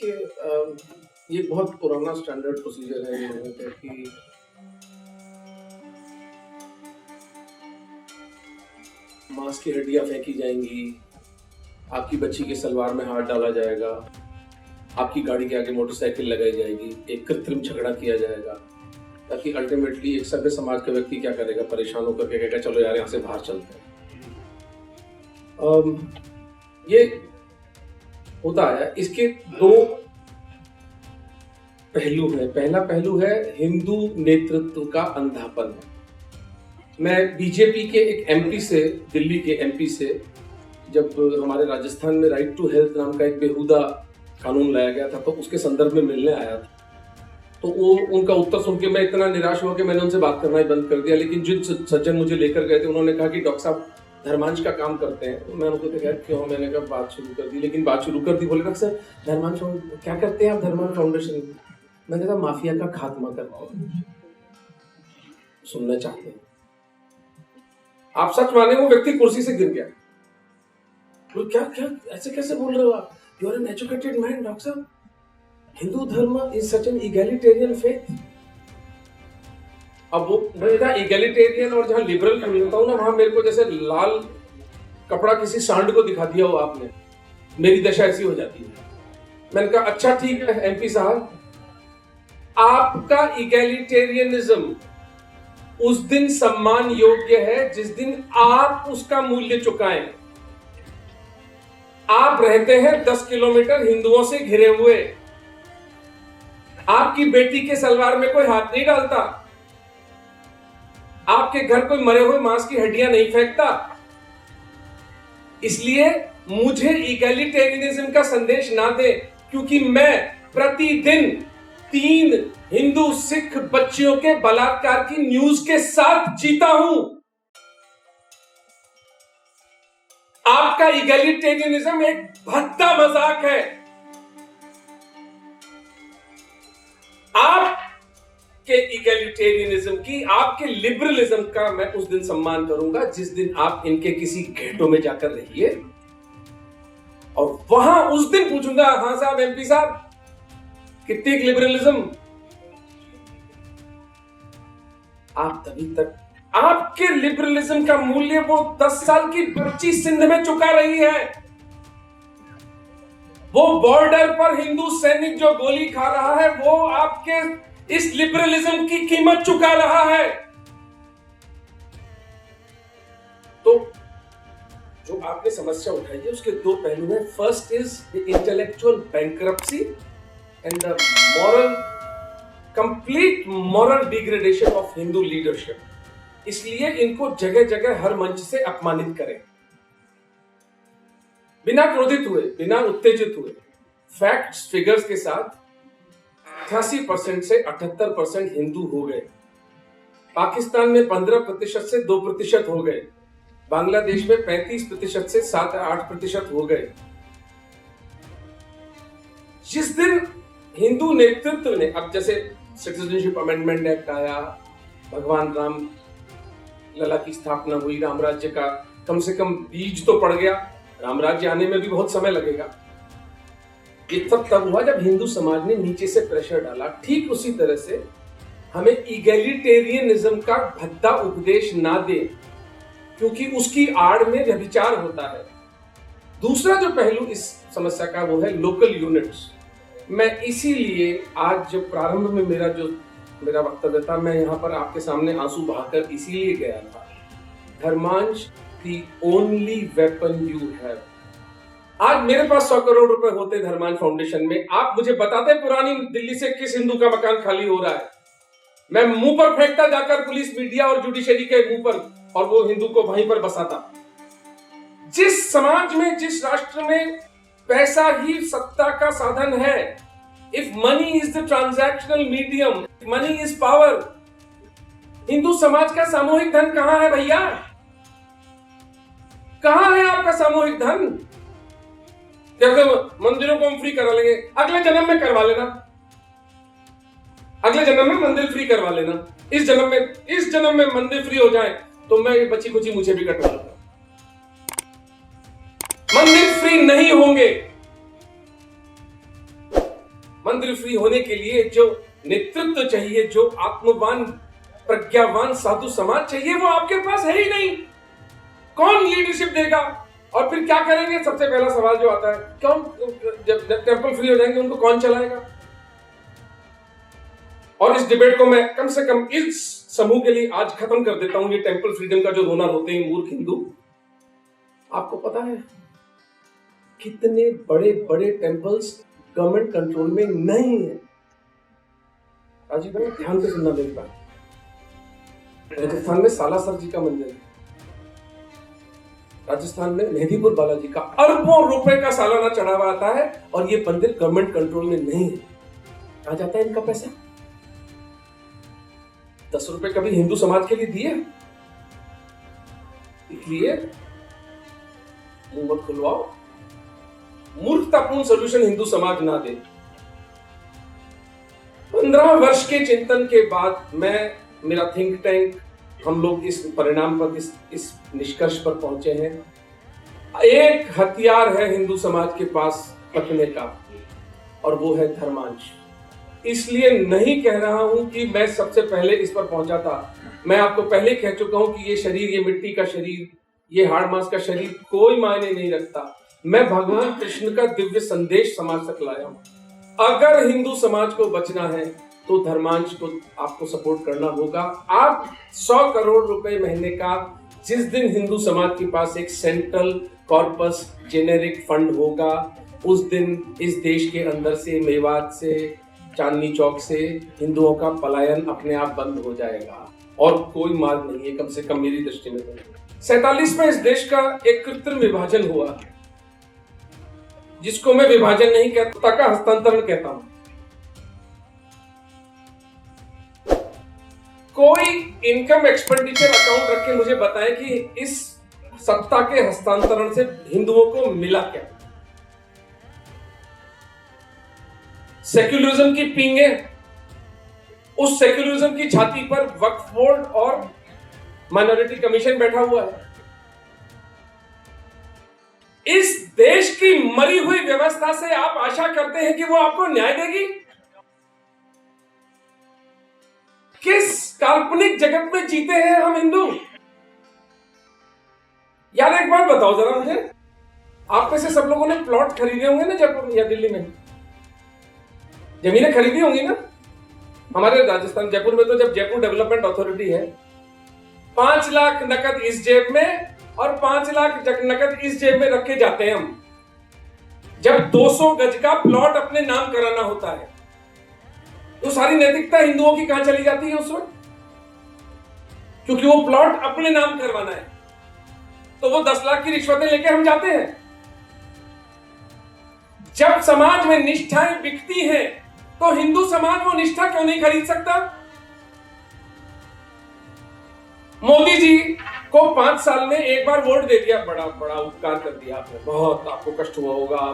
देखिए, ये बहुत पुराना स्टैंडर्ड प्रोसीजर है लोगों का कि मांस की हड्डियां फेंकी जाएंगी, आपकी बच्ची के सलवार में हाथ डाला जाएगा, आपकी गाड़ी के आगे मोटरसाइकिल लगाई जाएगी, एक कृत्रिम झगड़ा किया जाएगा, ताकि अल्टीमेटली एक सभ्य समाज का व्यक्ति क्या करेगा, परेशान होकर के कहेगा चलो यार यहाँ से बाहर चलते हैं। ये होता है। इसके दो पहलू हैं। पहला पहलू है हिंदू नेतृत्व का अंधापन। मैं बीजेपी के एक एमपी से, दिल्ली के एमपी से, जब हमारे राजस्थान में राइट टू हेल्थ नाम का एक बेहुदा कानून लाया गया था तो उसके संदर्भ में मिलने आया था, तो वो उनका उत्तर सुन के मैं इतना निराश हुआ कि मैंने उनसे बात करना ही बंद कर दिया। लेकिन जिन सज्जन मुझे लेकर गए थे उन्होंने कहा कि डॉक्टर साहब धर्मांश का काम करते हैं। तो मैं उनको तो कहा क्यों, मैंने कहा बात शुरू कर दी। लेकिन बात शुरू कर दी, बोले डॉक्टर सर धर्मांश क्या करते हैं आप धर्मांश फाउंडेशन? मैंने कहा माफिया का खात्मा करते हैं। सुनना चाहते हैं आप? सच माने वो व्यक्ति कुर्सी से गिर गया। तो क्या क्या ऐसे कैसे बोल रहे हो आप? You are an educated man doctor साहब। हिंदू धर्म is such an egalitarian faith. अब वो जहाँ इगैलिटेरियन और जहाँ लिबरल मिलता हूँ ना, वहां मेरे को जैसे लाल कपड़ा किसी सांड को दिखा दिया हो आपने, मेरी दशा ऐसी हो जाती है। मैंने कहा अच्छा ठीक है एमपी साहब, आपका इगैलिटेरियनिज्म उस दिन सम्मान योग्य है जिस दिन आप उसका मूल्य चुकाएं। आप रहते हैं 10 किलोमीटर हिंदुओं से घिरे हुए, आपकी बेटी के सलवार में कोई हाथ नहीं डालता, आपके घर कोई मरे हुए मांस की हड्डियां नहीं फेंकता। इसलिए मुझे इगैलिटेरियनिज्म का संदेश ना दे, क्योंकि मैं प्रतिदिन 3 हिंदू सिख बच्चियों के बलात्कार की न्यूज के साथ जीता हूं। आपका इगैलिटेरियनिज्म एक भद्दा मजाक है। आपके इगैलिटेरियनिज्म की, आपके लिबरलिज्म का मैं उस दिन सम्मान करूंगा जिस दिन आप इनके किसी घेटों में जाकर रहिए और वहां उस दिन पूछूंगा, हाँ साहब एमपी साहब कितनी लिबरलिज्म? आप तभी तक आपके लिबरलिज्म का मूल्य वो 10 साल की बच्ची सिंध में चुका रही है। वो बॉर्डर पर हिंदू सैनिक जो गोली खा रहा है वो आपके इस लिबरलिज्म की कीमत चुका रहा है। तो जो आपने समस्या उठाई है उसके 2 पहलू हैं। First is the intellectual bankruptcy and the complete moral degradation of Hindu leadership. इसलिए इनको जगह जगह हर मंच से अपमानित करें, बिना क्रोधित हुए, बिना उत्तेजित हुए, फैक्ट्स फिगर्स के साथ। 88% से 78% हिंदू हो गए, पाकिस्तान में 15% से 2% हो गए, बांग्लादेश में 35% से 7-8% हो गए। जिस दिन हिंदू नेतृत्व ने, अब जैसे सिटीजनशिप अमेंडमेंट एक्ट आया, भगवान राम लला की स्थापना हुई, राम राज्य का कम से कम बीज तो पड़ गया, राम राज्य आने में भी बहुत समय लगेगा। ये सब तब हुआ जब हिंदू समाज ने नीचे से प्रेशर डाला। ठीक उसी तरह से हमें इगैलिटेरियनिज्म का भद्दा उपदेश ना दे, क्योंकि उसकी आड़ में व्यभिचार होता है। दूसरा जो पहलू इस समस्या का वो है लोकल यूनिट्स। मैं इसीलिए आज जो प्रारंभ में मेरा वक्तव्य था, मैं यहाँ पर आपके सामने आंसू बहाकर इसीलिए गया था। धर्मांश, the only weapon you have। आज मेरे पास 100 करोड़ रुपए होते धर्मांश फाउंडेशन में, आप मुझे बताते पुरानी दिल्ली से किस हिंदू का मकान खाली हो रहा है, मैं मुंह पर फेंकता जाकर पुलिस, मीडिया और जुडिशरी के मुंह पर, और वो हिंदू को वहीं पर बसाता। जिस समाज में, जिस राष्ट्र में पैसा ही सत्ता का साधन है, if money is the transactional medium, if money is power, Hindu समाज का सामूहिक धन कहां है भैया? कहां है आपका सामूहिक धन? जैसे मंदिरों को हम फ्री करा लेंगे, अगले जन्म में करवा लेना, अगले जन्म में मंदिर फ्री करवा लेना। इस जन्म में मंदिर फ्री हो जाए तो मैं ये बच्ची कुची मुझे भी कटवा लूंगा। मंदिर फ्री नहीं होंगे। मंदिर फ्री होने के लिए जो नेतृत्व चाहिए, जो आत्मवान प्रज्ञावान साधु समाज चाहिए, वो आपके पास है ही नहीं। कौन लीडरशिप देगा? और फिर क्या करेंगे? सबसे पहला सवाल जो आता है, कौन जब टेंपल फ्री हो जाएंगे उनको कौन चलाएगा? और इस डिबेट को मैं कम से कम इस समूह के लिए आज खत्म कर देता हूं। ये टेंपल फ्रीडम का जो रोना रोते हैं मूर्ख हिंदू, आपको पता है कितने बड़े बड़े टेंपल्स गवर्नमेंट कंट्रोल में नहीं है? राजीव भाई ध्यान से सुनना मेरी बात। राजस्थान में सालासर जी का मंदिर है, राजस्थान में मेहदीपुर बालाजी का अरबों रुपए का सालाना चढ़ावा आता है, और ये मंदिर गवर्नमेंट कंट्रोल में नहीं है। कहां जाता है इनका पैसा? 10 रुपए कभी हिंदू समाज के लिए दिए? इसलिए मुंह मत खुलवाओ। मूर्खतापूर्ण सोल्यूशन हिंदू समाज ना दे। 15 वर्ष के चिंतन के बाद मेरा थिंक टैंक, हम लोग इस परिणाम पर, इस निष्कर्ष पर पहुंचे हैं। एक हथियार है हिंदू समाज के पास पकड़ने का, और वो है धर्मांश। इसलिए नहीं कह रहा हूं कि मैं सबसे पहले इस पर पहुंचा था। मैं आपको पहले कह चुका हूं कि ये शरीर, ये मिट्टी का शरीर, ये हाड़ मांस का शरीर कोई मायने नहीं रखता। मैं भगवान कृष्ण का दिव्य संदेश समाज तक लाया हूं। अगर हिंदू समाज को बचना है तो धर्मांश को आपको सपोर्ट करना होगा। आप 100 करोड़ रुपए महीने का, जिस दिन हिंदू समाज के पास एक सेंट्रल कॉर्पस जेनेरिक फंड होगा, उस दिन इस देश के अंदर से, मेवात से, चांदनी चौक से हिंदुओं का पलायन अपने आप बंद हो जाएगा, और कोई मार्ग नहीं है, कम से कम मेरी दृष्टि में। 47 में इस देश का एक कृत्रिम विभाजन हुआ, जिसको मैं विभाजन नहीं कहता, सत्ता का हस्तांतरण कहता हूं। कोई इनकम एक्सपेंडिचर अकाउंट रख के मुझे बताए कि इस सत्ता के हस्तांतरण से हिंदुओं को मिला क्या? सेक्युलरिज्म की पींगे, उस सेक्युलरिज्म की छाती पर वक्फ बोर्ड और माइनॉरिटी कमीशन बैठा हुआ है। इस देश की मरी हुई व्यवस्था से आप आशा करते हैं कि वो आपको न्याय देगी? किस काल्पनिक जगत में जीते हैं हम हिंदू? यार एक बात बताओ जरा मुझे, आप में से सब लोगों ने प्लॉट खरीदे होंगे ना जयपुर या दिल्ली में? जमीनें खरीदी होंगी ना? हमारे राजस्थान, जयपुर में तो जब जयपुर डेवलपमेंट अथॉरिटी है, 5 लाख नकद इस जेब में और 5 लाख नकद इस जेब में रखे जाते हैं हम। जब 200 गज का प्लॉट अपने नाम कराना होता है, तो सारी नैतिकता हिंदुओं की कहां चली जाती है उस वक्त? क्योंकि वो प्लॉट अपने नाम करवाना है, तो वो 10 लाख की रिश्वतें लेके हम जाते हैं। जब समाज में निष्ठाएं बिकती हैं, तो हिंदू समाज वो निष्ठा क्यों नहीं खरीद सकता? मोदी जी को 5 साल में एक बार वोट दे दिया, बड़ा बड़ा उपकार कर दिया आपने। बहुत आपको कष्ट हुआ होगा,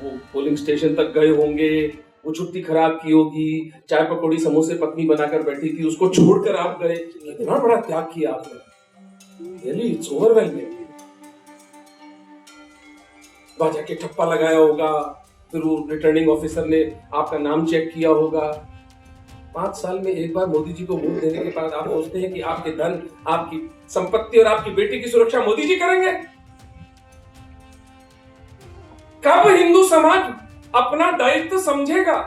वो पोलिंग स्टेशन तक गए होंगे, वो छुट्टी खराब की होगी, चाय पकौड़ी समोसे पत्नी बनाकर बैठी थी, उसको छोड़कर आप गए। इतना बड़ा त्याग किया आपने, रियली इट्स ओवरवेलमिंग। वहां जाके ठप्पा लगाया होगा, फिर वो रिटर्निंग ऑफिसर ने आपका नाम चेक किया होगा। 5 साल में एक बार मोदी जी को वोट देने के बाद आप सोचते हैं कि आपके धन, आपकी संपत्ति और आपकी बेटी की सुरक्षा मोदी जी करेंगे? कब हिंदू समाज अपना दायित्व समझेगा?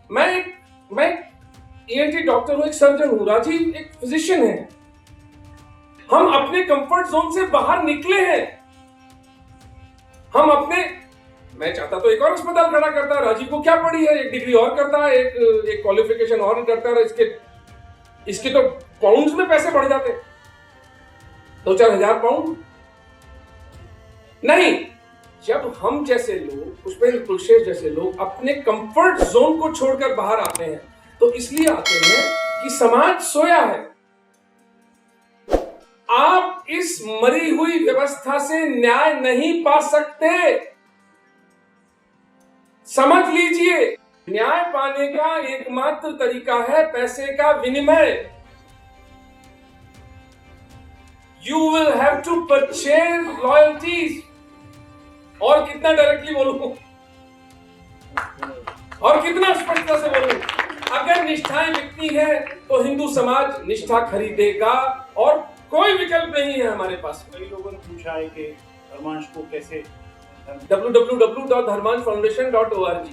मैं ईएनटी डॉक्टर हूं, एक सर्जन हूं, राजीव एक फिजिशियन है। हम अपने कंफर्ट जोन से बाहर निकले हैं। हम अपने, मैं चाहता तो एक और अस्पताल खड़ा करता, राजीव को क्या पड़ी है, एक डिग्री और करता, एक क्वालिफिकेशन और करता, इसके तो पाउंड्स में पैसे बढ़ जाते, 2-4 हजार पाउंड। नहीं, जब हम जैसे लोग, पुष्पेंद्र कुलशेर जैसे लोग अपने कंफर्ट जोन को छोड़कर बाहर आते हैं, तो इसलिए आते हैं कि समाज सोया है। आप इस मरी हुई व्यवस्था से न्याय नहीं पा सकते। समझ लीजिए, न्याय पाने का एकमात्र तरीका है पैसे का विनिमय। You will have to purchase loyalties. और कितना डायरेक्टली बोलूं, और कितना स्पष्टता से बोलूं, अगर निष्ठाएं बिकती है तो हिंदू समाज निष्ठा खरीदेगा और कोई विकल्प नहीं है हमारे पास। कई लोगों ने पूछा है कि धर्मांश को कैसे www.dharmanfoundation.org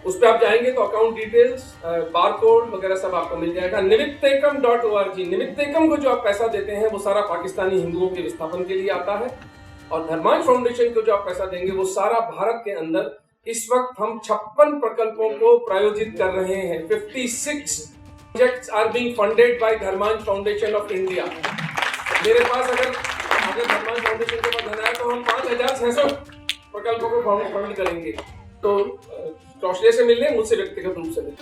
उस पर आप जाएंगे तो अकाउंट डिटेल्स, बारकोड वगैरह सब आपको मिल जाएगा। निमित्तेकम.org, निमित्तेकम को जो आप पैसा देते हैं वो सारा पाकिस्तानी हिंदुओं के विस्थापन के लिए आता है, और धर्मांश फाउंडेशन को जो आप पैसा देंगे वो सारा भारत के अंदर इस वक्त हम 56 प्रकल्पों को प्रायोजित कर रहे हैं। 56 projects are being funded by Dharmansh foundation of India. मेरे पास अगर धर्मांश फाउंडेशन के पास धन आया तो हम 5600 प्रकल्पों को फंड करेंगे। तो कौशल्या से मिलने, मुझसे व्यक्तिगत रूप से मिलने।